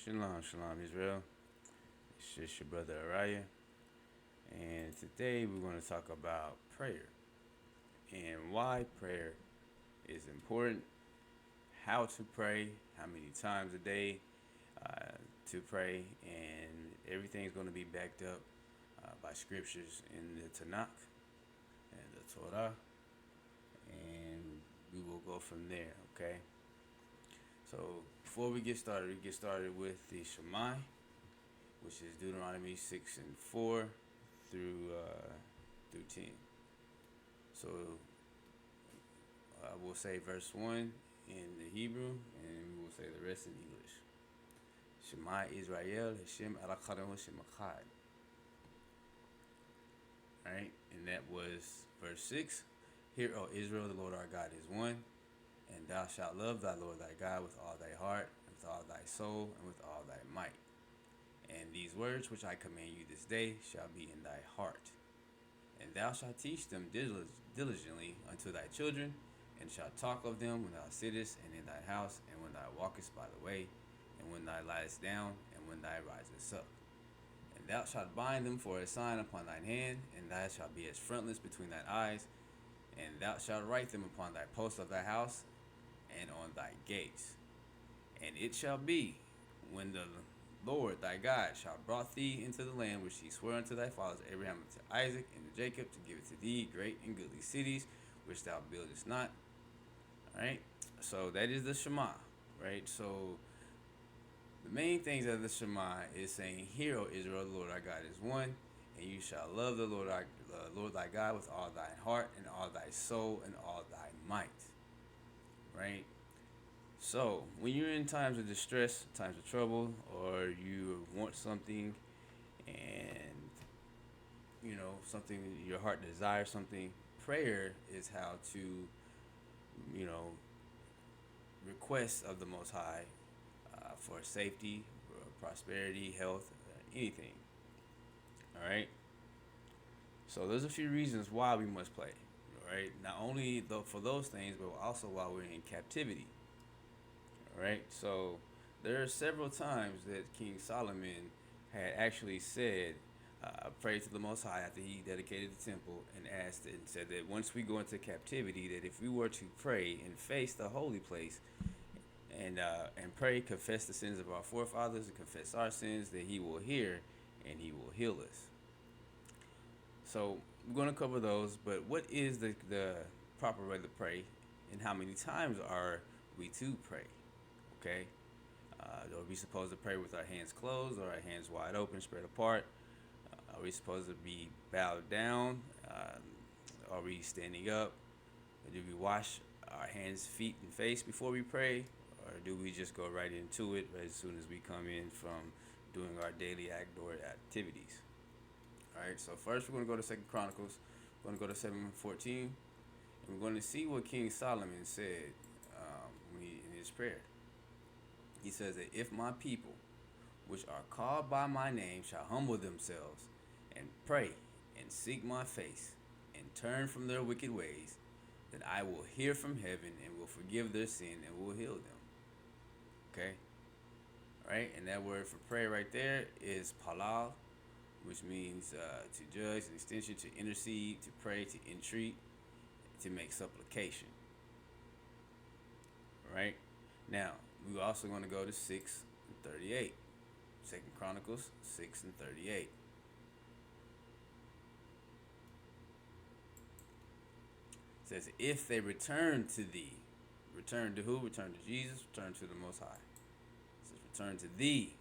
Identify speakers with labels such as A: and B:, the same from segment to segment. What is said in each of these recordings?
A: Shalom, shalom, Israel. It's just your brother Araya, and today we're going to talk about prayer and why prayer is important, how to pray, how many times a day uh, to pray, and everything's going to be backed up by scriptures in the Tanakh and the Torah, and we will go from there. Okay. So before we get started with the Shema, which is Deuteronomy 6:4 through 10. So I will say verse 1 in the Hebrew, and we will say the rest in English. Shema Yisrael, Hashem Elachadon Hashem Echad. Alright, and that was verse 6. Hear, O Israel, the Lord our God is one, and thou shalt love thy Lord thy God with all thy heart, and with all thy soul, and with all thy might. And these words which I command you this day shall be in thy heart. And thou shalt teach them diligently unto thy children, and shalt talk of them when thou sittest, and in thy house, and when thou walkest by the way, and when thou liest down, and when thou risest up. And thou shalt bind them for a sign upon thine hand, and thou shalt be as frontlets between thine eyes, and thou shalt write them upon thy posts of thy house, and on thy gates. And it shall be, when the Lord thy God shall brought thee into the land which he swore unto thy fathers Abraham, and to Isaac, and to Jacob, to give it to thee, great and goodly cities, which thou buildest not. Alright? So that is the Shema. Right? So the main things of the Shema is saying, Hear, O Israel, the Lord our God is one, and you shall love the Lord thy God with all thine heart, and all thy soul, and all thy might. Right? So, when you're in times of distress, times of trouble, or you want something and, something your heart desires something, prayer is how to, you know, request of the Most High for safety, prosperity, health, anything. All right? So, there's a few reasons why we must pray, right? Not only for those things, but also while we're in captivity. Right, so there are several times that King Solomon had actually said, prayed to the Most High after he dedicated the temple, and asked and said that once we go into captivity, that if we were to pray and face the holy place and pray, confess the sins of our forefathers, and confess our sins, that He will hear and He will heal us. So we're going to cover those, but what is the proper way to pray, and how many times are we to pray? Okay, are we supposed to pray with our hands closed or our hands wide open, spread apart? Are we supposed to be bowed down? Are we standing up? Or do we wash our hands, feet, and face before we pray? Or do we just go right into it as soon as we come in from doing our daily outdoor activities? All right, so first we're going to go to 2 Chronicles. We're going to go to 7:14, and we're going to see what King Solomon said in his prayer. He says that if my people, which are called by my name, shall humble themselves and pray and seek my face and turn from their wicked ways, then I will hear from heaven and will forgive their sin and will heal them. Okay? All right? And that word for pray right there is palal, which means to judge, an extension, to intercede, to pray, to entreat, to make supplication. All right? Now, we're also going to go to 6:38. 2 Chronicles 6:38. It says, if they return to thee, return to who? Return to Jesus, return to the Most High. It says, return to thee.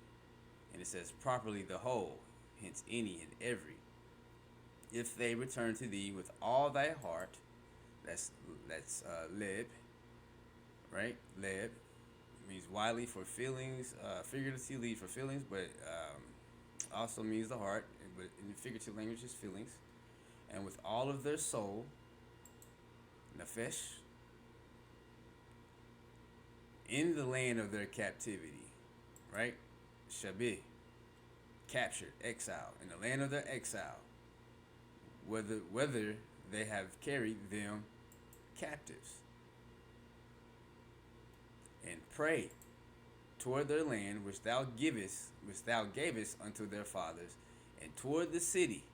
A: And it says, properly the whole, hence any and every. If they return to thee with all thy heart, that's leb, right? Leb means widely for feelings, figuratively for feelings, but also means the heart, but in figurative language is feelings. And with all of their soul, nefesh, in the land of their captivity, right? Shabih, captured, exile, in the land of their exile, whether they have carried them captives. And pray toward their land which thou gavest unto their fathers, and toward the city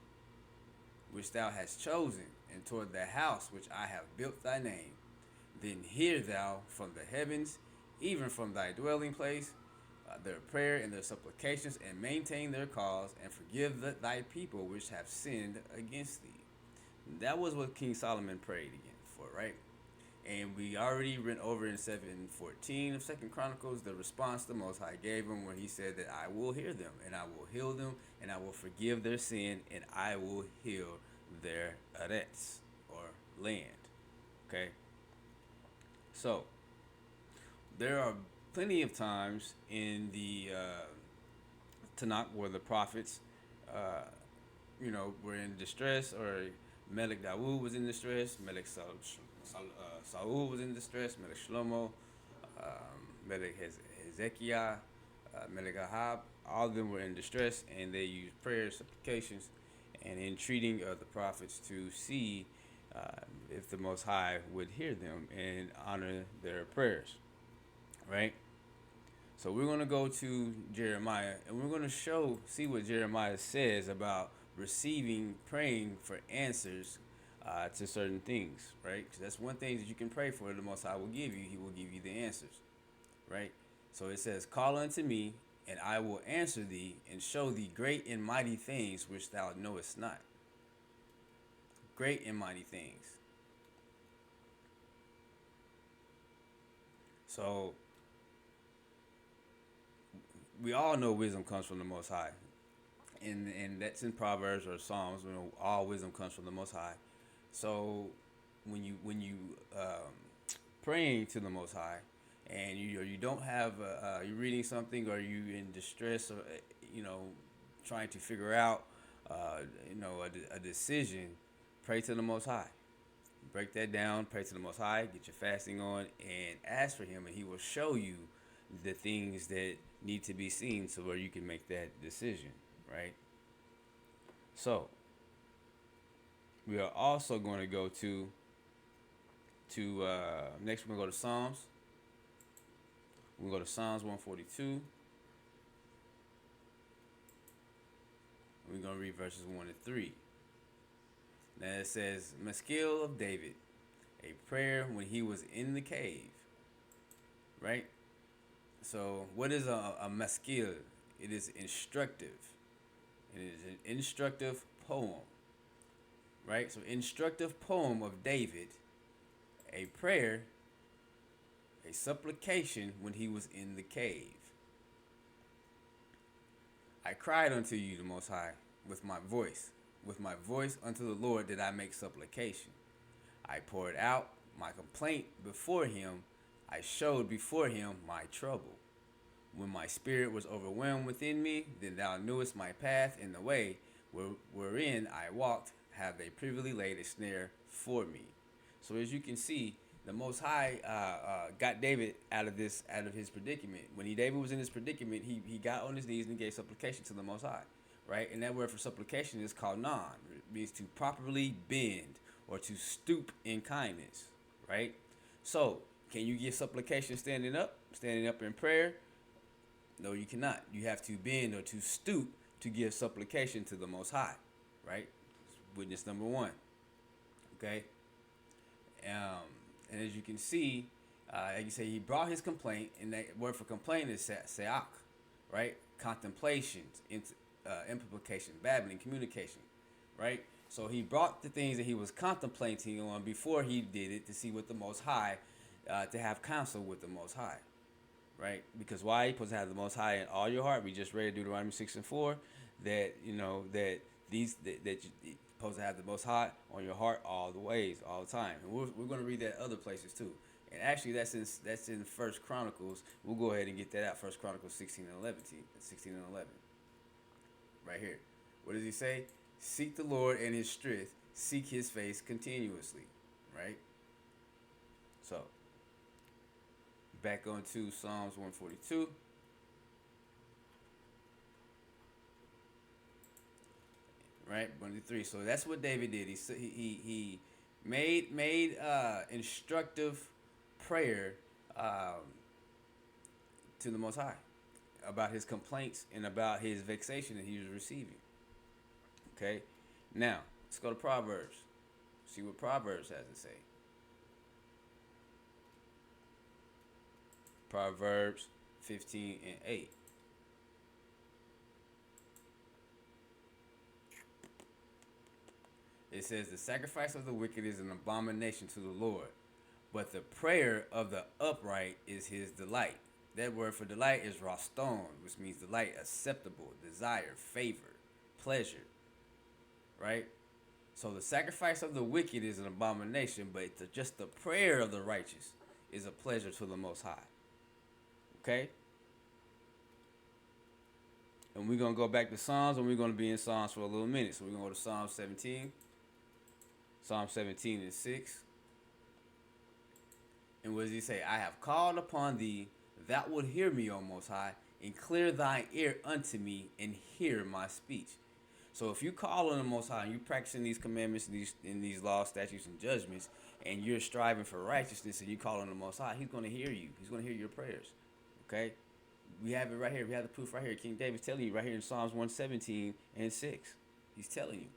A: which thou hast chosen, and toward the house which I have built thy name. Then hear thou from the heavens, even from thy dwelling place, their prayer and their supplications, and maintain their cause, and forgive thy people which have sinned against thee. That was what King Solomon prayed again for, right? And we already went over in 7:14 of Second Chronicles the response the Most High gave him, where he said that I will hear them, and I will heal them, and I will forgive their sin, and I will heal their arets, or land. Okay? So, there are plenty of times in the Tanakh where the prophets, were in distress, or Melech Dawood was in distress, Saul was in distress, Melech Shlomo, Melech Hezekiah, Melech Ahab. All of them were in distress, and they used prayers, supplications, and entreating of the prophets to see if the Most High would hear them and honor their prayers. Right? So we're going to go to Jeremiah, and we're going to see what Jeremiah says about praying for answers to certain things, right? Because that's one thing that you can pray for, the Most High will give you. He will give you the answers, right? So it says, call unto me, and I will answer thee, and show thee great and mighty things which thou knowest not. Great and mighty things. So we all know wisdom comes from the Most High, and that's in Proverbs or Psalms. All wisdom comes from the Most High. So when you praying to the Most High, and you don't have you're reading something, or you in distress, or trying to figure out a decision, pray to the Most High. Break that down, pray to the Most High, get your fasting on, and ask for Him, and He will show you the things that need to be seen, so where you can make that decision, right? So we are also going to go to next. We're going to go to Psalms. We're going to go to Psalms 142. We're going to read verses 1 and 3. Now it says, Maskil of David, a prayer when he was in the cave. Right? So what is a maskil? It is instructive. It is an instructive poem. Right? So instructive poem of David, a prayer, a supplication when he was in the cave. I cried unto you, the Most High, with my voice. With my voice unto the Lord did I make supplication. I poured out my complaint before him. I showed before him my trouble. When my spirit was overwhelmed within me, then thou knewest my path in the way wherein I walked, have they privily laid a snare for me. So as you can see, the Most High got David out of his predicament. When David was in his predicament, he got on his knees and gave supplication to the Most High. Right? And that word for supplication is called nan. It means to properly bend or to stoop in kindness. Right? So, can you give supplication standing up in prayer? No, you cannot. You have to bend or to stoop to give supplication to the Most High. Right? Witness number 1. Okay? And as you can see, like you say, he brought his complaint, and that word for complaint is se'ak. Right? Contemplations, implication, babbling, communication, right? So he brought the things that he was contemplating on before he did it to see with the Most High, to have counsel with the Most High, right? Because why? You're supposed to have the Most High in all your heart. We just read Deuteronomy 6 and 4 that that you're supposed to have the Most High on your heart all the ways, all the time. And we're going to read that other places too. And actually, that's in First Chronicles. We'll go ahead and get that out. First Chronicles 16 and 11. 16 and 11. Right here. What does he say? Seek the Lord and his strength. Seek his face continuously. Right? So, back on to Psalms 142. Right? 1-3. So that's what David did. He made instructive prayer to the Most High about his complaints and about his vexation that he was receiving. Okay? Now, let's go to Proverbs. See what Proverbs has to say. Proverbs 15 and 8. It says, the sacrifice of the wicked is an abomination to the Lord, but the prayer of the upright is his delight. That word for delight is raston, which means delight, acceptable, desire, favor, pleasure. Right? So the sacrifice of the wicked is an abomination, but just the prayer of the righteous is a pleasure to the Most High. Okay? And we're going to go back to Psalms, and we're going to be in Psalms for a little minute. So we're going to go to Psalm 17. Psalm 17 and 6. And what does he say? I have called upon thee, thou wilt hear me, O Most High, and clear thine ear unto me, and hear my speech. So if you call on the Most High, and you're practicing these commandments, in these laws, statutes, and judgments, and you're striving for righteousness, and you call on the Most High, he's going to hear you. He's going to hear your prayers. Okay? We have it right here. We have the proof right here. King David's telling you right here in Psalms 117 and 6. He's telling you.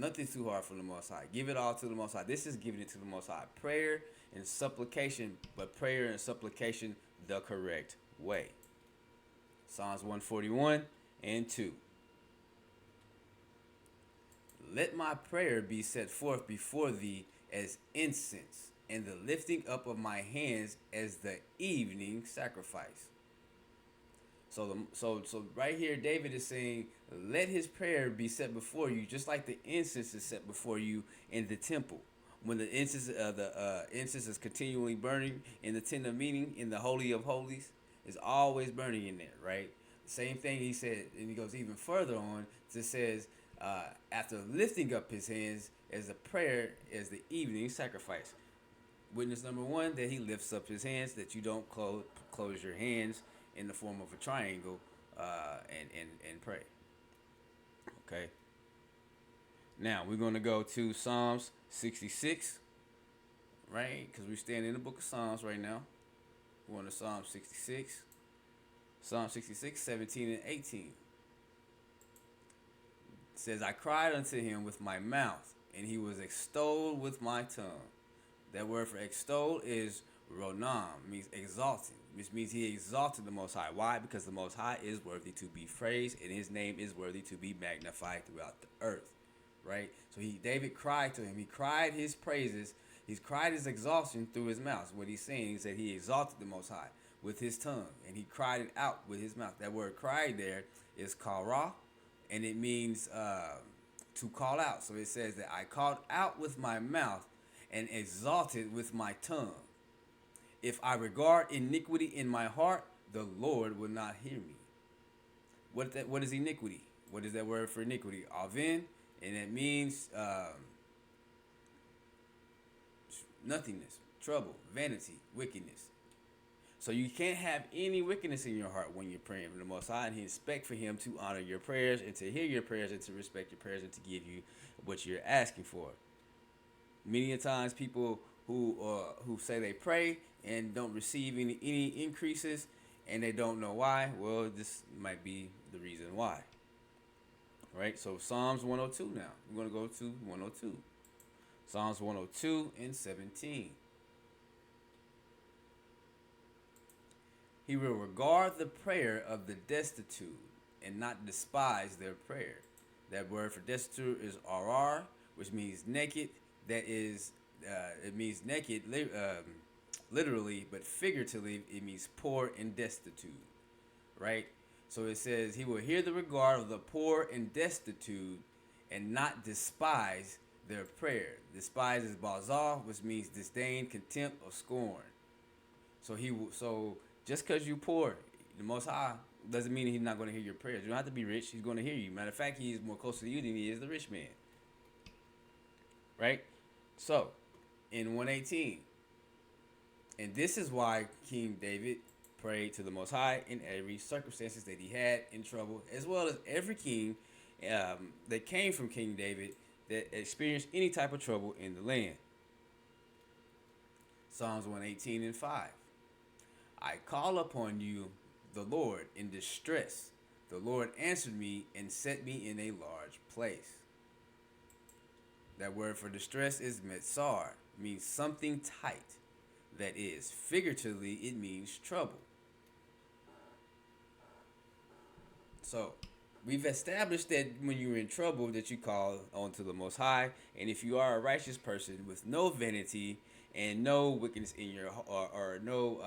A: Nothing's too hard for the Most High. Give it all to the Most High. This is giving it to the Most High. Prayer and supplication, but prayer and supplication the correct way. Psalms 141 and 2. Let my prayer be set forth before thee as incense, and the lifting up of my hands as the evening sacrifice. So right here, David is saying, let his prayer be set before you, just like the incense is set before you in the temple. When the incense is continually burning in the tent of meeting, in the Holy of Holies, is always burning in there, right? Same thing he said, and he goes even further on. It says, after lifting up his hands as a prayer, as the evening sacrifice. Witness number one, that he lifts up his hands, that you don't close your hands in the form of a triangle and pray. Okay. Now we're going to go to Psalms 66, right? Because we're standing in the book of Psalms right now. We're going to Psalm 66. Psalm 66, 17 and 18. It says, I cried unto him with my mouth, and he was extolled with my tongue. That word for extol is ronam, means exalted, which means he exalted the Most High. Why? Because the Most High is worthy to be praised, and his name is worthy to be magnified throughout the earth. Right? So David cried to him. He cried his praises. He's cried his exaltation through his mouth. What he's saying is that he exalted the Most High with his tongue, and he cried it out with his mouth. That word "cried" there is kara, and it means to call out. So it says that I called out with my mouth and exalted with my tongue. If I regard iniquity in my heart, the Lord will not hear me. What is iniquity? What is that word for iniquity? Avin, and it means nothingness, trouble, vanity, wickedness. So you can't have any wickedness in your heart when you're praying for the Most High, and he expects for him to honor your prayers and to hear your prayers and to respect your prayers and to give you what you're asking for. Many a times people who say they pray and don't receive any increases, and they don't know why. Well, this might be the reason why. Right? So Psalms 102 now. We're going to go to 102. Psalms 102 and 17. He will regard the prayer of the destitute and not despise their prayer. That word for destitute is arar, which means naked. That is, it means naked literally, but figuratively, it means poor and destitute. Right? So it says, he will hear the regard of the poor and destitute and not despise their prayer. Despise is bazar, which means disdain, contempt, or scorn. So just because you poor, the Most High doesn't mean he's not going to hear your prayers. You don't have to be rich. He's going to hear you. Matter of fact, he is more close to you than he is the rich man. Right? So, in 118, and this is why King David prayed to the Most High in every circumstances that he had in trouble, as well as every king that came from King David that experienced any type of trouble in the land. Psalms 118 and 5. I call upon you, the Lord, in distress. The Lord answered me and set me in a large place. That word for distress is metzar, means something tight. That is, figuratively, it means trouble. So, we've established that when you're in trouble, that you call onto the Most High, and if you are a righteous person with no vanity and no wickedness in your or no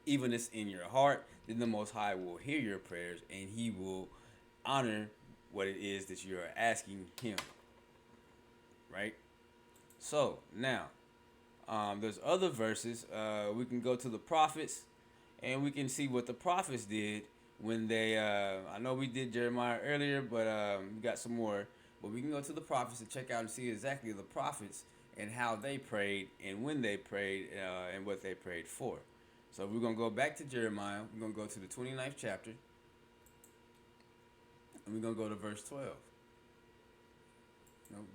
A: evilness in your heart, then the Most High will hear your prayers and He will honor what it is that you are asking Him. Right. So now, there's other verses. We can go to the prophets, and we can see what the prophets did when they. I know we did Jeremiah earlier, but we got some more. But we can go to the prophets and check out and see exactly the prophets and how they prayed and when they prayed and what they prayed for. So we're gonna go back to Jeremiah. We're gonna go to the 29th chapter, and we're gonna go to verse 12.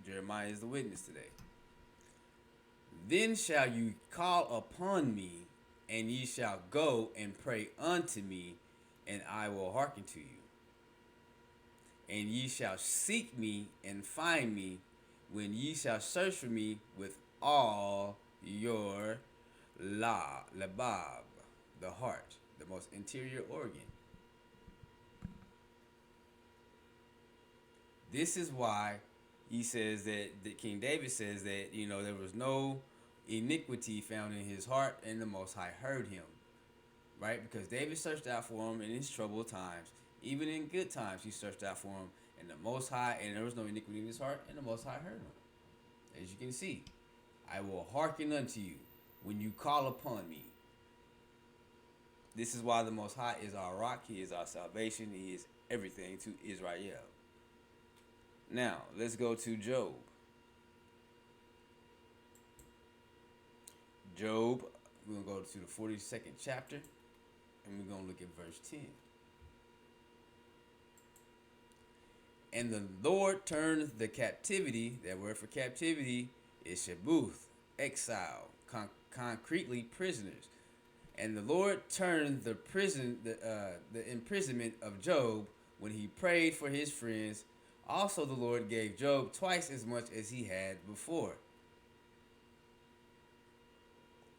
A: Jeremiah is the witness today. Then shall you call upon me, and ye shall go and pray unto me, and I will hearken to you. And ye shall seek me and find me, when ye shall search for me with all your labab, the heart, the most interior organ. This is why he says that King David says that, there was no iniquity found in his heart, and the Most High heard him. Right? Because David searched out for him in his troubled times. Even in good times, he searched out for him, and the Most High, and there was no iniquity in his heart, and the Most High heard him. As you can see, I will hearken unto you when you call upon me. This is why the Most High is our rock. He is our salvation. He is everything to Yisrael. Now, let's go to Job. Job, we're going to go to the 42nd chapter, and we're going to look at verse 10. And the Lord turned the captivity, that word for captivity is shabuth, exile, concretely prisoners. And the Lord turned the imprisonment of Job when he prayed for his friends. Also the Lord gave Job twice as much as he had before.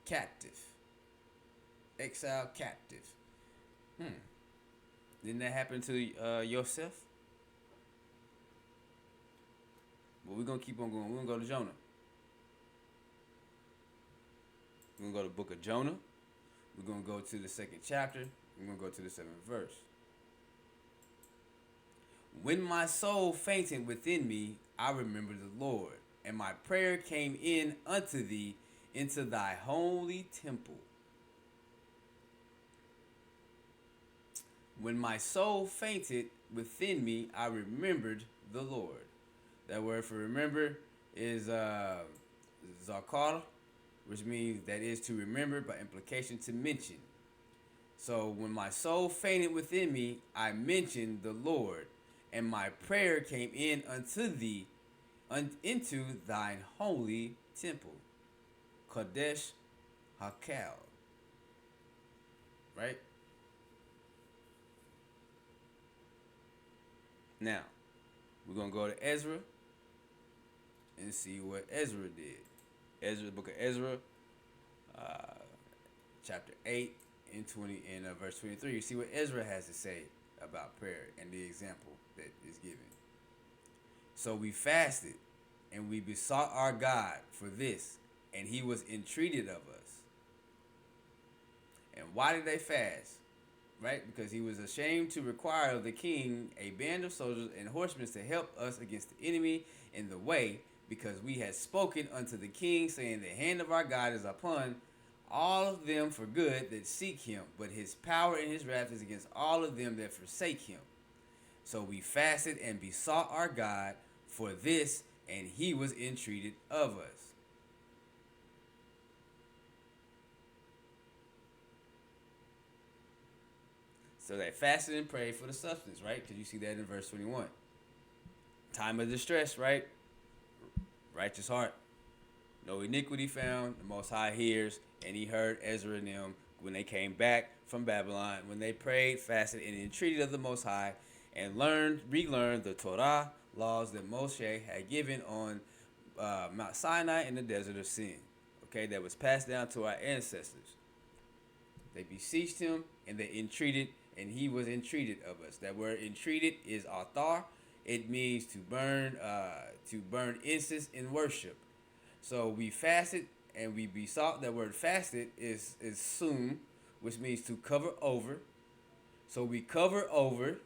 A: Captive. Exile, captive. Didn't that happen to yourself? But we're going to keep on going. We're going to go to Jonah. We're going to go to the book of Jonah. We're going to go to the 2nd chapter. We're going to go to the 7th verse. When my soul fainted within me, I remembered the Lord, and my prayer came in unto thee into thy holy temple. When my soul fainted within me, I remembered the Lord. That word for remember is zakar, which means that is to remember, by implication to mention. So when my soul fainted within me, I mentioned the Lord, and my prayer came in unto thee, into thine holy temple. Kodesh Hakal. Right? Now, we're going to go to Ezra and see what Ezra did. The book of Ezra, chapter 8 and verse 23. You see what Ezra has to say about prayer and the example that is given. So we fasted and we besought our God for this, and he was entreated of us. And why did they fast? Right? Because he was ashamed to require of the king a band of soldiers and horsemen to help us against the enemy in the way, because we had spoken unto the king, saying, the hand of our God is upon all of them for good that seek him, but his power and his wrath is against all of them that forsake him. So we fasted and besought our God for this, and he was entreated of us. So they fasted and prayed for the substance, right? Because you see that in verse 21. Time of distress, right? Righteous heart. No iniquity found. The Most High hears, and he heard Ezra and them when they came back from Babylon, when they prayed, fasted, and entreated of the Most High, and relearned the Torah laws that Moshe had given on Mount Sinai in the desert of Sin. Okay, that was passed down to our ancestors. They beseeched him and they entreated, and he was entreated of us. That word entreated is athar. It means to burn incense in worship. So we fasted and we besought. That word fasted is sum, which means to cover over. So we covered over,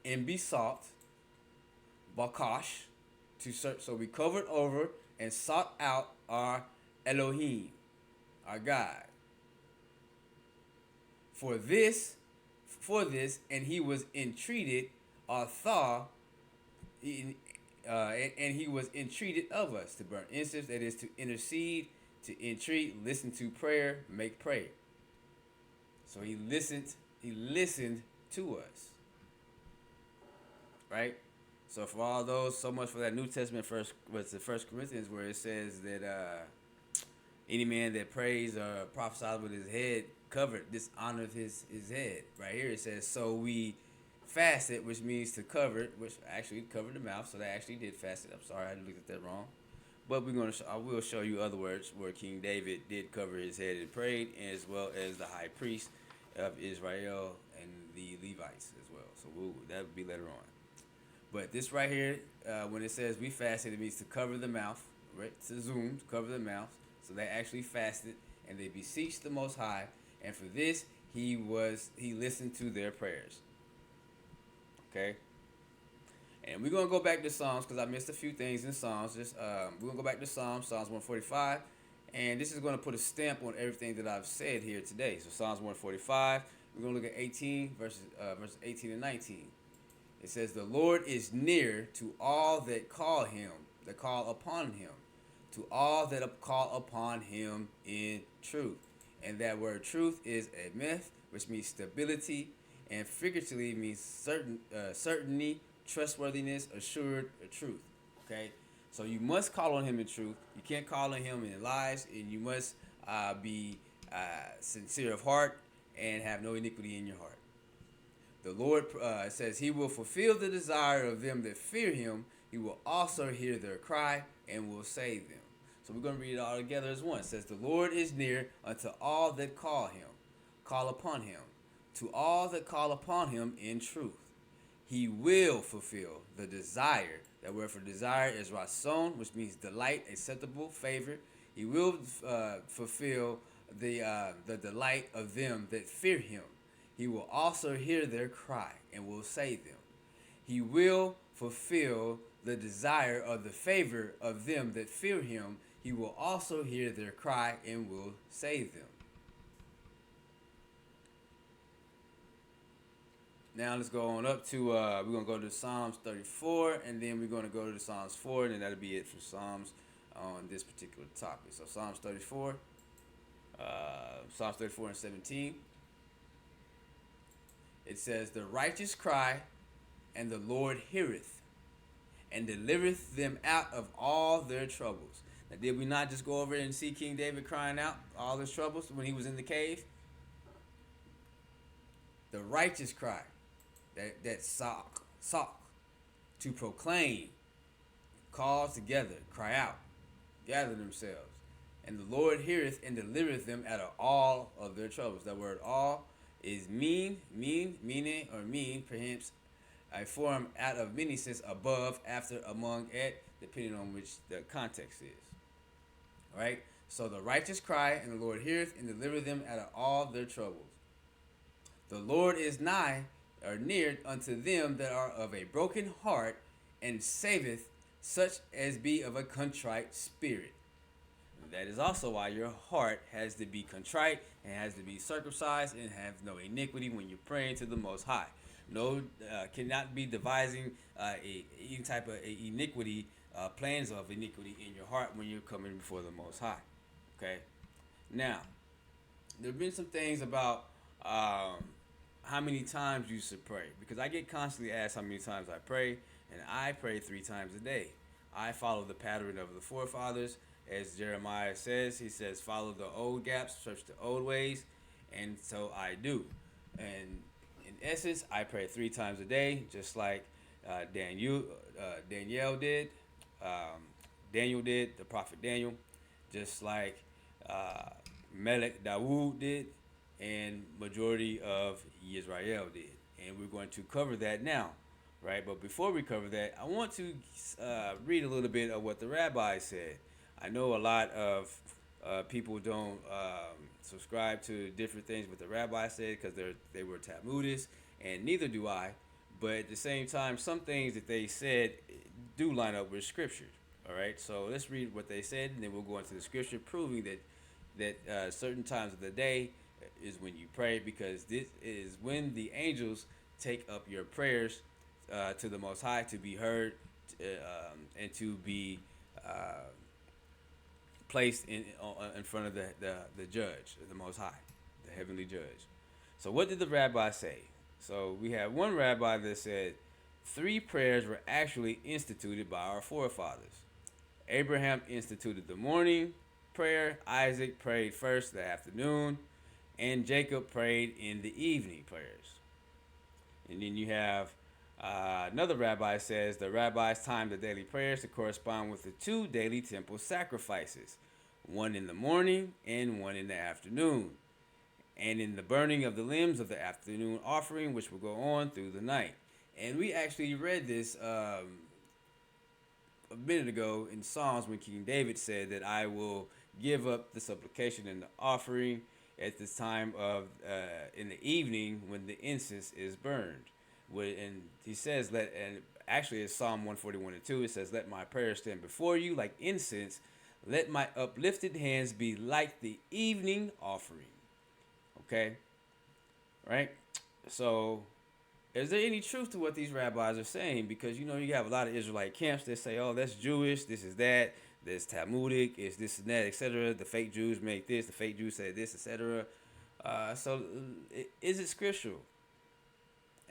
A: and besought, bakash, to search. So we covered over and sought out our Elohim, our God. For this, and he was entreated, athar, and he was entreated of us to burn incense, that is to intercede, to entreat, listen to prayer, make prayer. So he listened to us. Right? So for all those, so much for that New Testament First Corinthians, where it says that any man that prays or prophesies with his head covered dishonoreth his head. Right here it says, so we fasted, which means to cover, which actually covered the mouth. So they actually did fast it. I'm sorry, I looked at that wrong. But I will show you other words where King David did cover his head and prayed, as well as the high priest of Israel and the Levites as well. So that would be later on. But this right here, when it says we fasted, it means to cover the mouth, right? To cover the mouth. So they actually fasted and they beseeched the Most High, and for this he listened to their prayers. Okay. And we're gonna go back to Psalms because I missed a few things in Psalms. We're gonna go back to Psalms 145, and this is gonna put a stamp on everything that I've said here today. So Psalms 145, we're gonna look at 18 verses 18 and 19. It says, "The Lord is near to all that call upon him, to all that call upon him in truth." And that word truth is emeth, which means stability, and figuratively means certainty, trustworthiness, assured, truth. Okay? So you must call on him in truth. You can't call on him in lies, and you must be sincere of heart and have no iniquity in your heart. The Lord says he will fulfill the desire of them that fear him. He will also hear their cry and will save them. So we're going to read it all together as one. It says, the Lord is near unto all that call upon him, to all that call upon him in truth. He will fulfill the desire. That word for desire is rason, which means delight, acceptable, favor. He will fulfill the delight of them that fear him. He will also hear their cry and will save them. He will fulfill the desire of the favor of them that fear him. He will also hear their cry and will save them. Now let's go on up to, we're going to go to Psalms 34, and then we're going to go to Psalms 4, and then that'll be it for Psalms on this particular topic. So Psalms 34 and 17. It says, the righteous cry, and the Lord heareth, and delivereth them out of all their troubles. Now, did we not just go over and see King David crying out all his troubles when he was in the cave? The righteous cry, that sock, to proclaim, call together, cry out, gather themselves. And the Lord heareth and delivereth them out of all of their troubles. That word all is meaning, perhaps a form out of many sense, above, after, among, at, depending on which the context is. All right? So the righteous cry, and the Lord heareth and delivereth them out of all their troubles. The Lord is nigh, or near unto them that are of a broken heart, and saveth such as be of a contrite spirit. That is also why your heart has to be contrite and has to be circumcised and have no iniquity when you're praying to the Most High. No, cannot be devising any type of iniquity, plans of iniquity in your heart when you're coming before the Most High. Okay. Now, there have been some things about how many times you should pray, because I get constantly asked how many times I pray, and I pray 3 times a day. I follow the pattern of the forefathers, as Jeremiah says. He says, "Follow the old gaps, search the old ways," and so I do. And in essence, I pray 3 times a day, just like Daniel, Danielle did, um, Daniel did, the prophet Daniel, just like uh, Melech Dawood did, and majority of Yisrael did. And we're going to cover that now, right? But before we cover that, I want to read a little bit of what the rabbi said. I know a lot of people don't subscribe to different things what the rabbi said because they were Talmudists, and neither do I. But at the same time, some things that they said do line up with scripture. All right, so let's read what they said, and then we'll go into the scripture proving that certain times of the day is when you pray, because this is when the angels take up your prayers to the Most High to be heard and to be uh, placed in front of the judge, the Most High, the heavenly judge. So what did the rabbi say? So we have one rabbi that said 3 prayers were actually instituted by our forefathers. Abraham instituted the morning prayer, Isaac prayed first the afternoon, and Jacob prayed in the evening prayers. And then you have another rabbi says the rabbis timed the daily prayers to correspond with the 2 daily temple sacrifices, one in the morning and one in the afternoon, and in the burning of the limbs of the afternoon offering, which will go on through the night. And we actually read this a minute ago in Psalms when King David said that I will give up the supplication and the offering at this time of in the evening when the incense is burned. And he says, and actually it's Psalm 141:2. It says, "Let my prayers stand before you like incense. Let my uplifted hands be like the evening offering." Okay, right? So is there any truth to what these rabbis are saying? Because you have a lot of Israelite camps that say, "Oh, that's Jewish. This is that. That's Talmudic. It's this and that, etc." The fake Jews make this. The fake Jews say this, etc. So, is it scriptural?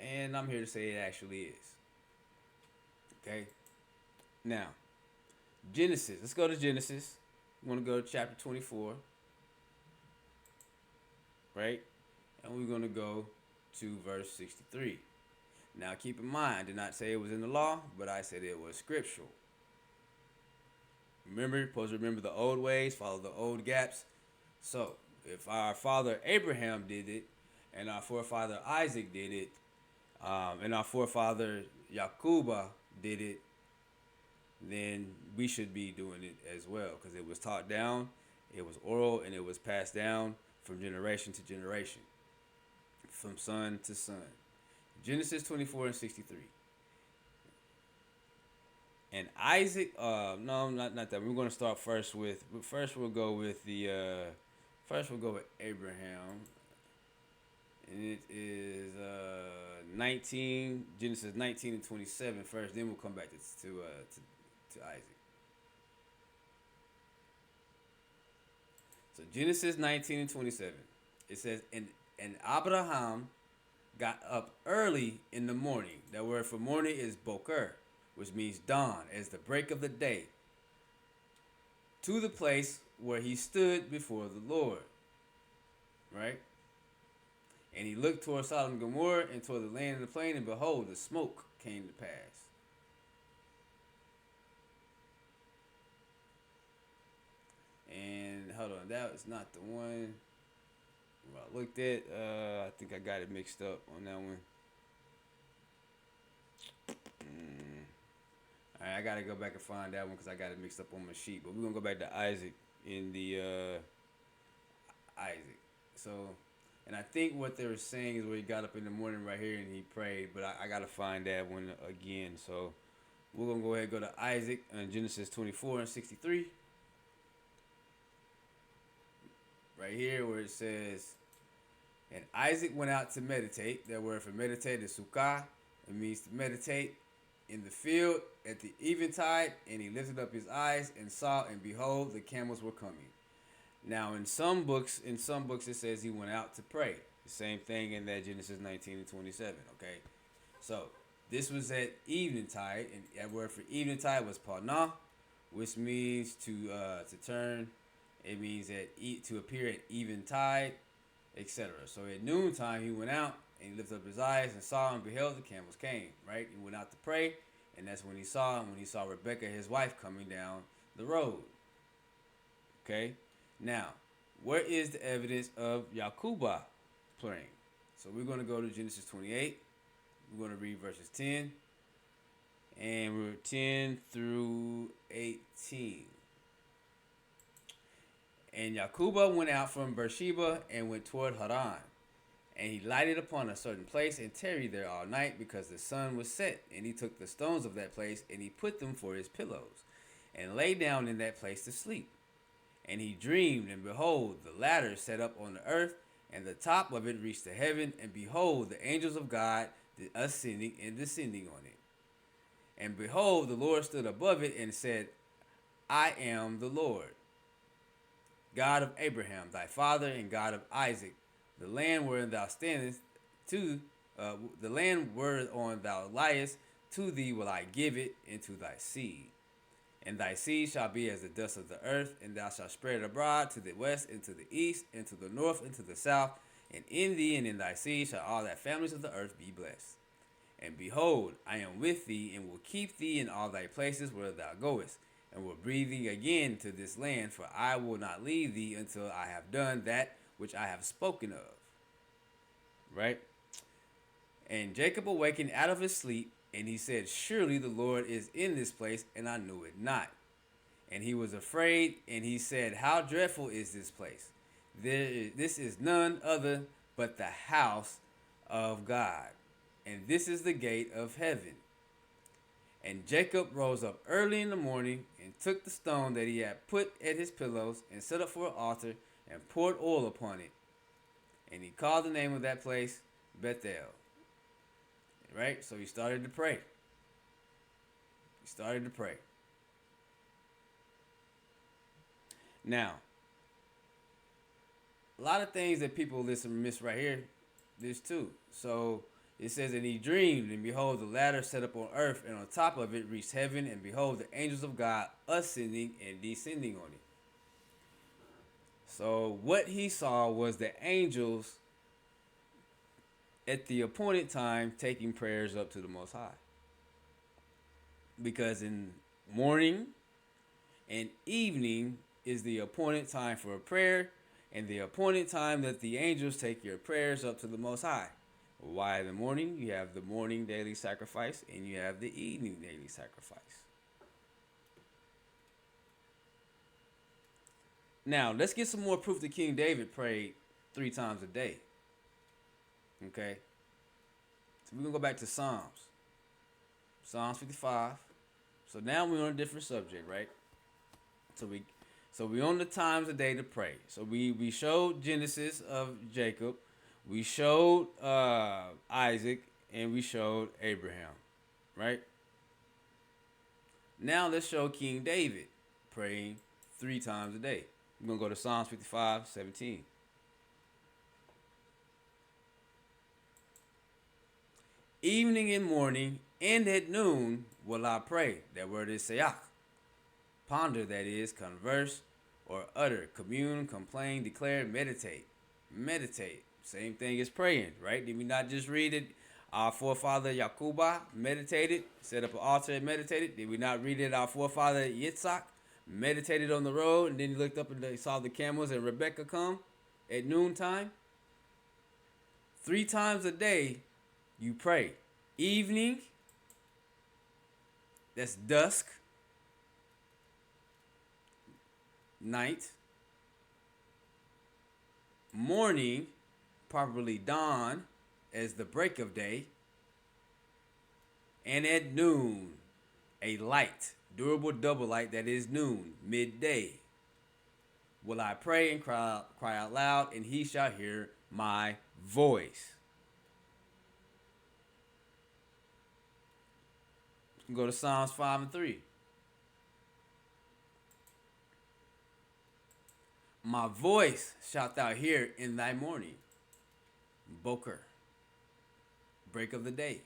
A: And I'm here to say it actually is. Okay. Now, Genesis. Let's go to Genesis. We want to go to chapter 24, right? And we're going to go to verse 63. Now, keep in mind, I did not say it was in the law, but I said it was scriptural. Remember, you're supposed to remember the old ways, follow the old gaps. So, if our father Abraham did it, and our forefather Isaac did it, and our forefather Yakuba did it, then we should be doing it as well, because it was taught down, it was oral, and it was passed down from generation to generation, from son to son. Genesis 24:63. And Isaac, no, not that. We're going to start first with. First, we'll go with Abraham, and it is 19 Genesis 19:27 first. Then we'll come back to Isaac. So Genesis 19:27. It says, and Abraham got up early in the morning. That word for morning is boker, which means dawn, as the break of the day, to the place where he stood before the Lord. Right? And he looked toward Sodom and Gomorrah and toward the land of the plain, and behold, the smoke came to pass. And hold on, that was not the one I looked at. I think I got it mixed up on that one. Alright, I gotta go back and find that one because I got it mixed up on my sheet. But we're gonna go back to Isaac in the Isaac. So, and I think what they were saying is where he got up in the morning right here and he prayed. But I gotta find that one again. So we're gonna go ahead and go to Isaac in Genesis 24:63. Right here where it says, and Isaac went out to meditate. That word for meditate is sukkah. It means to meditate in the field at the eventide, and he lifted up his eyes and saw, and behold, the camels were coming. Now, in some books, it says he went out to pray. The same thing in that Genesis 19:27. Okay, so this was at eventide, and that word for eventide was panah, which means to turn. It means to appear at eventide, etc. So at noontime he went out and he lifted up his eyes and saw and beheld the camels came. Right, he went out to pray, and that's when he saw Rebecca, his wife, coming down the road. Okay, now where is the evidence of Yakuba praying? So we're going to go to Genesis 28. We're going to read verses 10 and we're 10 through 18. And Yakuba went out from Beersheba and went toward Haran. And he lighted upon a certain place and tarried there all night because the sun was set. And he took the stones of that place and he put them for his pillows and lay down in that place to sleep. And he dreamed, and behold, the ladder set up on the earth, and the top of it reached to heaven, and behold, the angels of God ascending and descending on it. And behold, the Lord stood above it and said, I am the Lord, God of Abraham, thy father, and God of Isaac. The land wherein thou standest, the land whereon thou liest, to thee will I give it, into thy seed. And thy seed shall be as the dust of the earth, and thou shalt spread it abroad to the west, and to the east, and to the north, and to the south. And in thee and in thy seed shall all thy families of the earth be blessed. And behold, I am with thee, and will keep thee in all thy places where thou goest, and will bring thee again to this land, for I will not leave thee until I have done that which I have spoken of. Right? And Jacob awakened out of his sleep, and he said, surely the Lord is in this place, and I knew it not. And he was afraid, and he said, how dreadful is this place? This is none other but the house of God, and this is the gate of heaven. And Jacob rose up early in the morning, and took the stone that he had put at his pillows, and set up for an altar, and poured oil upon it. And he called the name of that place Bethel. Right? So he started to pray. Now, a lot of things that people miss right here, this too. So it says, and he dreamed, and behold, the ladder set up on earth, and on top of it reached heaven, and behold, the angels of God ascending and descending on it. So what he saw was the angels at the appointed time taking prayers up to the Most High. Because in morning and evening is the appointed time for a prayer, and the appointed time that the angels take your prayers up to the Most High. Why in the morning? You have the morning daily sacrifice, and you have the evening daily sacrifice. Now, let's get some more proof that King David prayed 3 times a day. Okay? So we're going to go back to Psalms. Psalms 55. So now we're on a different subject, right? So we on the times a day to pray. So we showed Genesis of Jacob. We showed Isaac, and we showed Abraham, right? Now let's show King David praying 3 times a day. We're going to go to Psalms 55:17. Evening and morning and at noon will I pray. That word is sayach. Ponder, that is, converse or utter, commune, complain, declare, meditate. Meditate. Same thing as praying, right? Did we not just read it? Our forefather Yakuba meditated, set up an altar and meditated. Did we not read it? Our forefather Yitzhak meditated on the road, and then he looked up and he saw the camels and Rebecca come at noontime. 3 times a day you pray. Evening, that's dusk. Night. Morning, properly dawn, as the break of day. And at noon, a light, durable double light, that is noon, midday. Will I pray and cry out loud, and he shall hear my voice. Go to Psalms 5:3. My voice shalt thou hear in thy morning. Boker. Break of the day.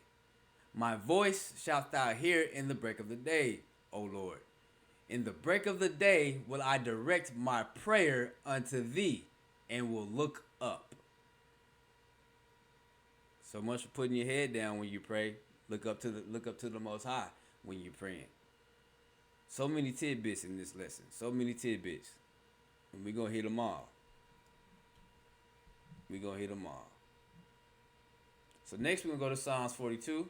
A: My voice shalt thou hear in the break of the day, O Lord. In the break of the day will I direct my prayer unto thee, and will look up. So much for putting your head down when you pray. Look up to the Most High when you're praying. So many tidbits in this lesson. So many tidbits. And we're going to hit them all. We're going to hit them all. So next we're going to go to Psalms 42.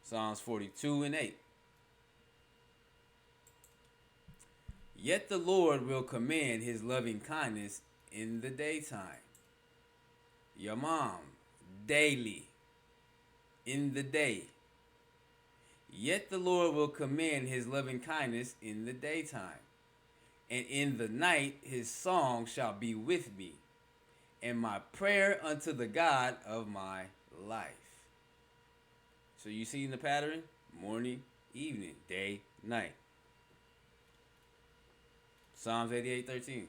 A: Psalms 42 and 8. Yet the Lord will command his loving kindness in the daytime. Yamam, daily, in the day. Yet the Lord will command his loving kindness in the daytime. And in the night his song shall be with me, and my prayer unto the God of my life. So you see the pattern? Morning, evening, day, night. Psalms 88:13.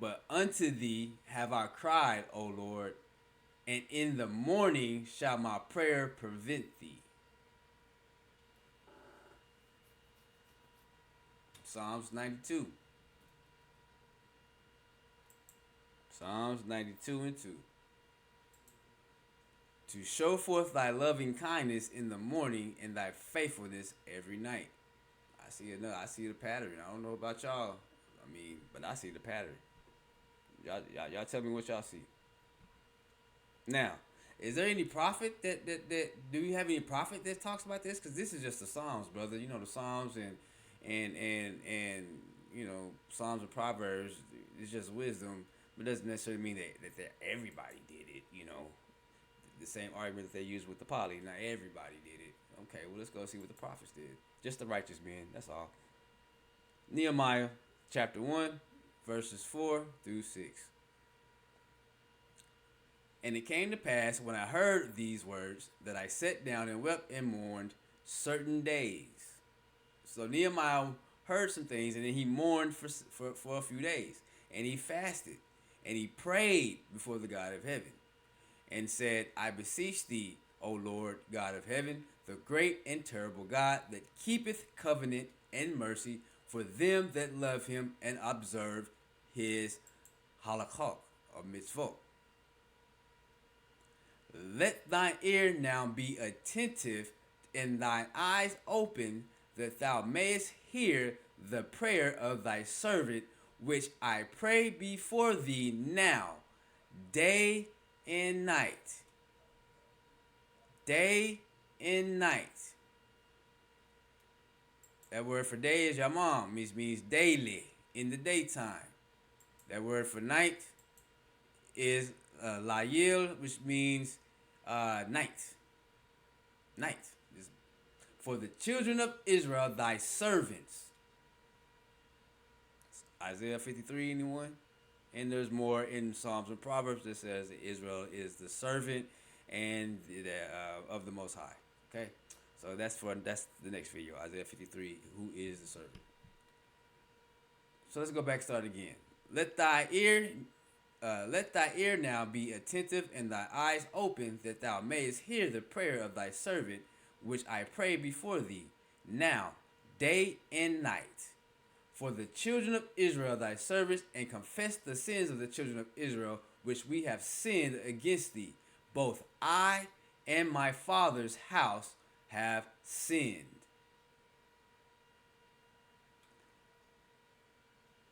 A: But unto thee have I cried, O Lord, and in the morning shall my prayer prevent thee. Psalms 92. Psalms 92 and 2. To show forth thy loving kindness in the morning and thy faithfulness every night. I see the pattern. I don't know about y'all. But I see the pattern. Y'all tell me what y'all see. Now, is there any prophet that do you have any prophet that talks about this? Because this is just the Psalms, brother. You know, the Psalms and you know, Psalms and Proverbs, it's just wisdom, but it doesn't necessarily mean that everybody did it, you know. The same argument that they used with the poly. Not everybody did it. Okay, well, let's go see what the prophets did. Just the righteous men, that's all. Nehemiah chapter 1, verses 4 through 6. And it came to pass when I heard these words that I sat down and wept and mourned certain days. So Nehemiah heard some things, and then he mourned for a few days. And he fasted, and he prayed before the God of heaven, and said, I beseech thee, O Lord God of heaven, the great and terrible God that keepeth covenant and mercy for them that love him and observe his halachot, or mitzvot. Let thine ear now be attentive and thine eyes open, that thou mayest hear the prayer of thy servant, which I pray before thee now, day and night. Day and night. That word for day is yamam, means daily, in the daytime. That word for night is layil, which means night. Night. For the children of Israel, thy servants. Isaiah 53, anyone? And there's more in Psalms and Proverbs that says that Israel is the servant and of the Most High. Okay, so that's the next video, Isaiah 53. Who is the servant? So let's go back, start again. Let thy ear now be attentive and thy eyes open, that thou mayest hear the prayer of thy servant, which I pray before thee now, day and night. For the children of Israel thy servants, and confess the sins of the children of Israel, which we have sinned against thee. Both I and my father's house have sinned.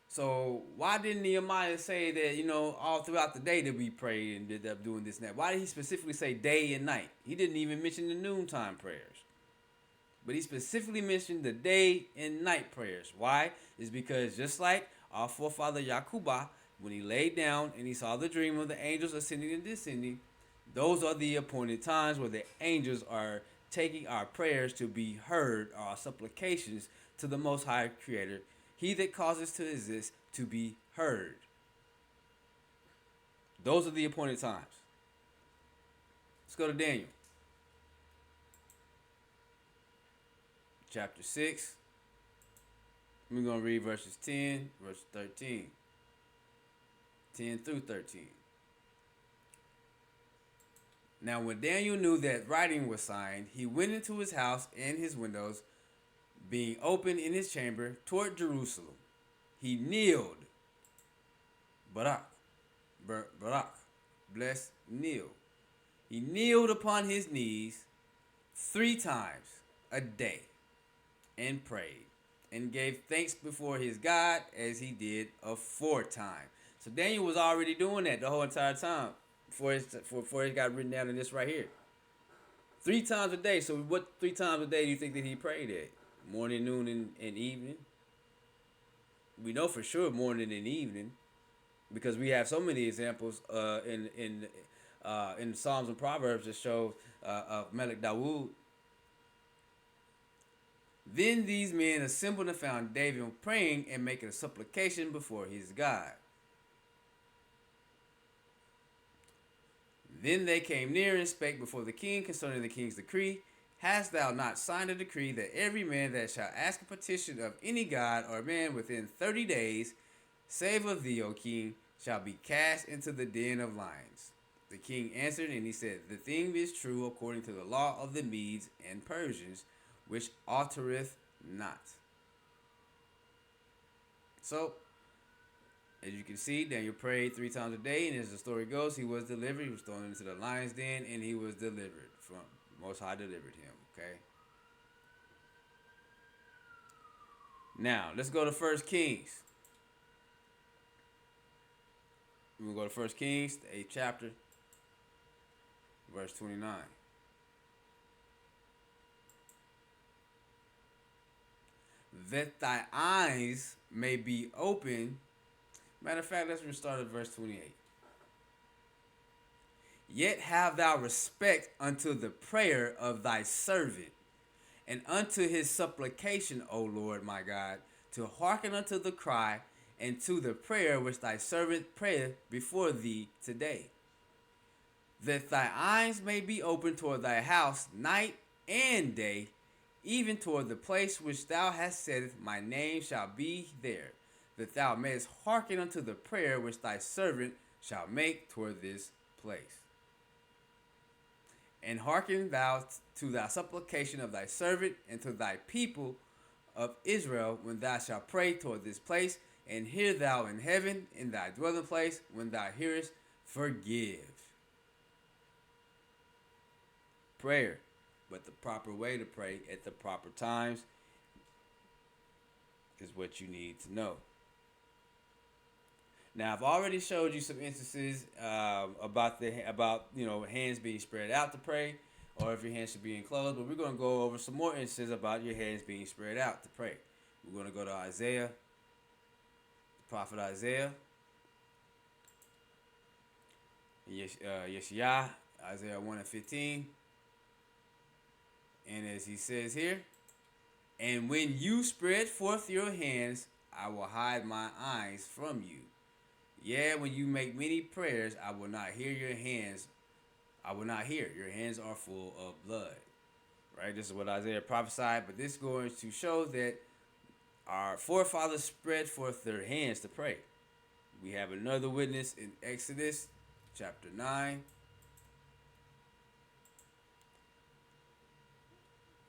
A: So why didn't Nehemiah say that, you know, all throughout the day that we prayed and did up doing this and that? Why did he specifically say day and night? He didn't even mention the noontime prayers. But he specifically mentioned the day and night prayers. Why? Is because just like our forefather Yakuba, when he laid down and he saw the dream of the angels ascending and descending, those are the appointed times where the angels are taking our prayers to be heard, our supplications to the Most High Creator, he that causes to exist, to be heard. Those are the appointed times. Let's go to Daniel. Chapter 6. We're going to read verses 10, verse 13. 10 through 13. Now, when Daniel knew that writing was signed, he went into his house and his windows, being open in his chamber toward Jerusalem. He kneeled, Barak, Barak, bless, kneel. He kneeled upon his knees 3 times a day and prayed and gave thanks before his God as he did aforetime. So Daniel was already doing that the whole entire time before it got written down in this right here. 3 times a day. So what 3 times a day do you think that he prayed at? Morning, noon, and evening? We know for sure morning and evening because we have so many examples in Psalms and Proverbs that show of Melech Dawood. Then these men assembled and found David praying and making a supplication before his God. Then they came near and spake before the king concerning the king's decree. Hast thou not signed a decree that every man that shall ask a petition of any god or man within 30 days, save of thee, O king, shall be cast into the den of lions? The king answered, and he said, the thing is true according to the law of the Medes and Persians, which altereth not. So, as you can see, Daniel prayed 3 times a day, and as the story goes, he was delivered. He was thrown into the lion's den, and he was delivered. From Most High delivered him, okay? Now, let's go to 1 Kings. We're going to go to 1 Kings, the 8th chapter, verse 29. That thy eyes may be open. Matter of fact, let's start at verse 28. Yet have thou respect unto the prayer of thy servant, and unto his supplication, O Lord my God, to hearken unto the cry, and to the prayer which thy servant prayeth before thee today. That thy eyes may be open toward thy house night and day, even toward the place which thou hast said, my name shall be there, that thou mayest hearken unto the prayer which thy servant shall make toward this place. And hearken thou to thy supplication of thy servant and to thy people of Israel when thou shalt pray toward this place, and hear thou in heaven in thy dwelling place when thou hearest, forgive. Prayer, but the proper way to pray at the proper times is what you need to know. Now, I've already showed you some instances about hands being spread out to pray, or if your hands should be enclosed. But we're going to go over some more instances about your hands being spread out to pray. We're going to go to Isaiah, the prophet Isaiah, Yeshiah, Isaiah 1:15. And as he says here, and when you spread forth your hands, I will hide my eyes from you. Yeah, when you make many prayers, I will not hear your hands. I will not hear. Your hands are full of blood. Right? This is what Isaiah prophesied, but this is going to show that our forefathers spread forth their hands to pray. We have another witness in Exodus chapter 9.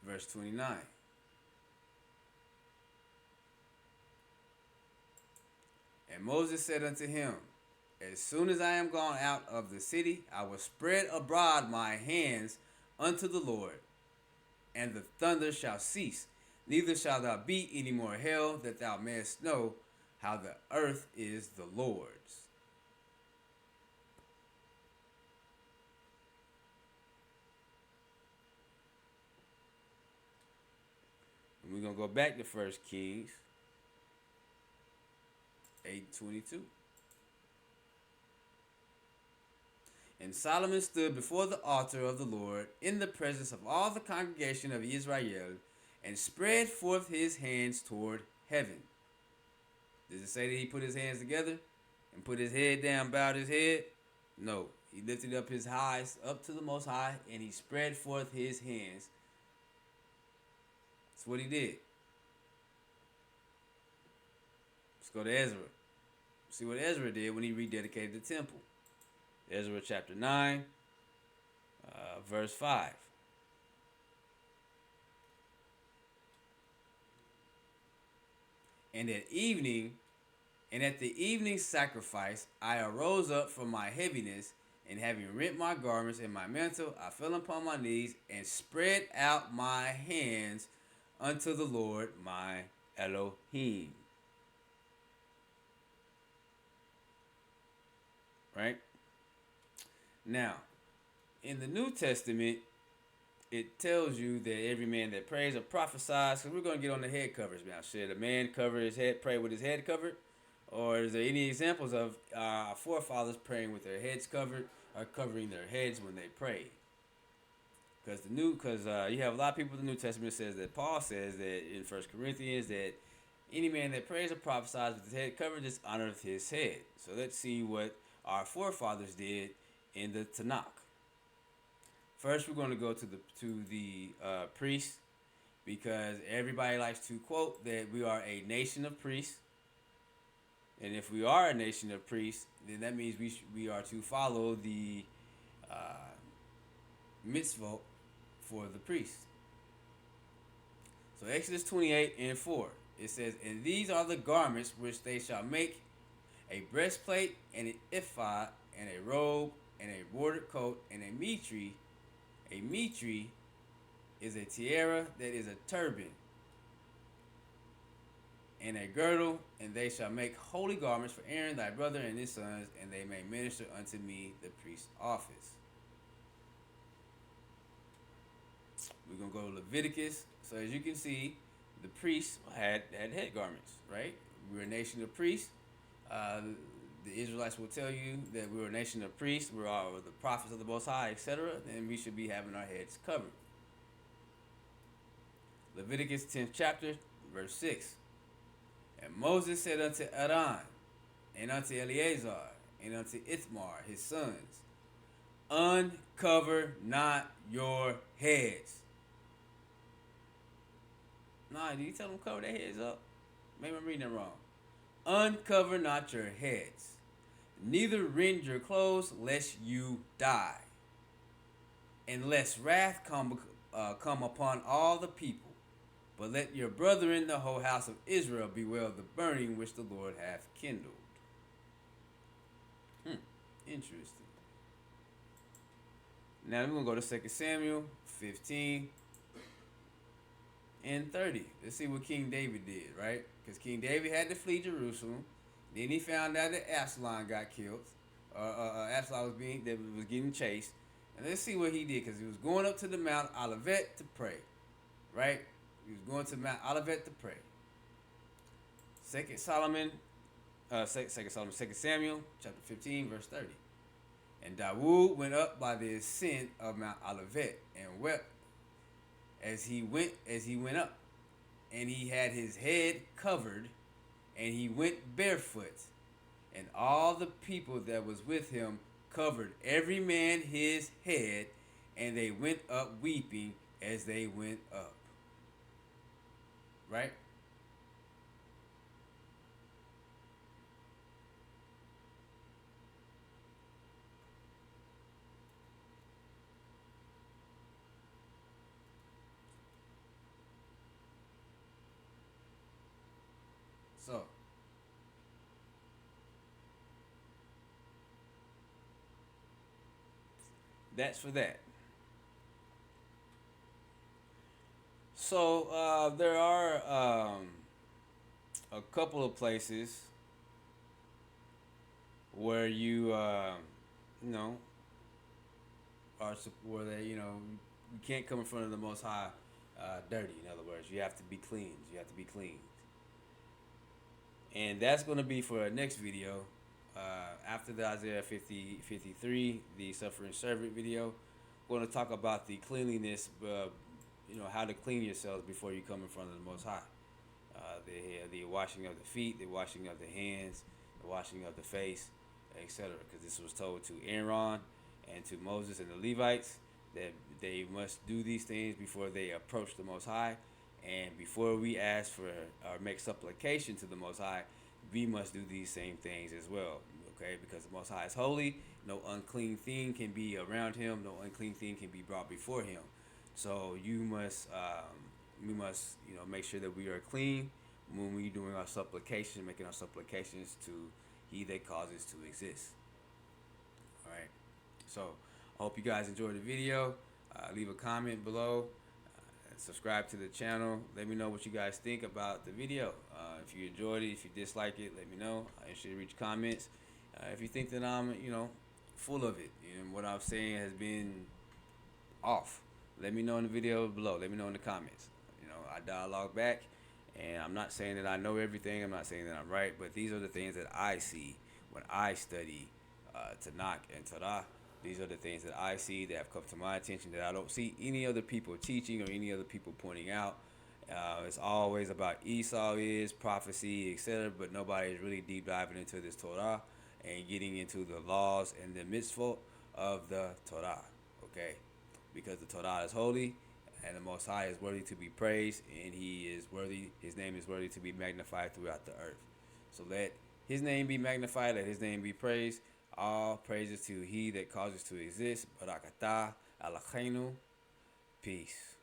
A: Verse 29. And Moses said unto him, as soon as I am gone out of the city, I will spread abroad my hands unto the Lord, and the thunder shall cease, neither shall there be any more hail, that thou mayest know how the earth is the Lord's. And we're going to go back to 1 Kings 8:22. And Solomon stood before the altar of the Lord in the presence of all the congregation of Israel, and spread forth his hands toward heaven. Does it say that he put his hands together and put his head down, bowed his head? No. He lifted up his eyes up to the Most High, and he spread forth his hands. That's what he did. Let's go to Ezra. See what Ezra did when he rededicated the temple. Ezra chapter 9. Verse 5. And at evening, and at the evening sacrifice, I arose up from my heaviness, and having rent my garments and my mantle, I fell upon my knees and spread out my hands unto the Lord my Elohim. Right? Now, in the New Testament, it tells you that every man that prays or prophesies, because we're going to get on the head covers now. Should a man cover his head, pray with his head covered? Or is there any examples of our forefathers praying with their heads covered or covering their heads when they prayed? Because you have a lot of people in the New Testament says that Paul says that in 1 Corinthians that any man that prays or prophesies with his head covered just honoreth his head. So let's see what our forefathers did in the Tanakh. First, we're going to go to the priests, because everybody likes to quote that we are a nation of priests. And if we are a nation of priests, then that means we are to follow the mitzvot for the priests. So Exodus 28:4, it says, "And these are the garments which they shall make: a breastplate, and an ephod, and a robe, and a bordered coat, and a mitri." A mitri is a tiara that is a turban, and a girdle, and they shall make holy garments for Aaron thy brother and his sons, and they may minister unto me the priest's office. We're going to go to Leviticus. So as you can see, the priests had head garments, right? We're a nation of priests. The Israelites will tell you that we're a nation of priests, we're all the prophets of the Most High, etc., then we should be having our heads covered. Leviticus 10th chapter, verse 6. "And Moses said unto Aaron, and unto Eleazar, and unto Ithamar his sons, uncover not your heads." Nah, did you tell them to cover their heads up? Maybe I'm reading it wrong. "Uncover not your heads, neither rend your clothes, lest you die, and lest wrath come upon all the people. But let your brethren, the whole house of Israel, bewail of the burning which the Lord hath kindled." Interesting. Now we're going to go to 2 Samuel 15:30. Let's see what King David did, right? Because King David had to flee Jerusalem. Then he found out that Absalom got killed. Absalom was getting chased. And let's see what he did, because he was going up to the Mount Olivet to pray, right? He was going to Mount Olivet to pray. 2 Samuel chapter 15, verse 30. "And Dawood went up by the ascent of Mount Olivet and wept as he went up, and he had his head covered, and he went barefoot, and all the people that was with him covered every man his head, and they went up weeping as they went up." Right? So, that's for that. So, there are a couple of places where you know, where you can't come in front of the Most High dirty. In other words, you have to be cleansed. You have to be clean. And that's going to be for our next video. After the Isaiah 53, the suffering servant video, we're going to talk about the cleanliness, how to clean yourselves before you come in front of the Most High. The washing of the feet, the washing of the hands, the washing of the face, etc. Because this was told to Aaron and to Moses and the Levites that they must do these things before they approach the Most High. And before we ask for or make supplication to the Most High, we must do these same things as well. Okay, because the Most High is holy, no unclean thing can be around him, no unclean thing can be brought before him. So we must, make sure that we are clean when we doing our supplication, making our supplications to He that causes to exist. All right. So I hope you guys enjoyed the video. Leave a comment below. Subscribe to the channel. Let me know what you guys think about the video. If you enjoyed it, if you dislike it, let me know. I should reach comments. If you think that I'm, full of it and what I'm saying has been off, let me know in the video below. Let me know in the comments. I dialogue back, and I'm not saying that I know everything. I'm not saying that I'm right, but these are the things that I see when I study Tanakh and Torah. These are the things that I see that have come to my attention that I don't see any other people teaching or any other people pointing out. It's always about Esau is prophecy, etc., but nobody is really deep diving into this Torah and getting into the laws and the mitzvot of the Torah. Okay, because the Torah is holy, and the Most High is worthy to be praised, and He is worthy. His name is worthy to be magnified throughout the earth. So let His name be magnified. Let His name be praised. All praises to He that causes to exist. Barakatah Alachenu. Peace.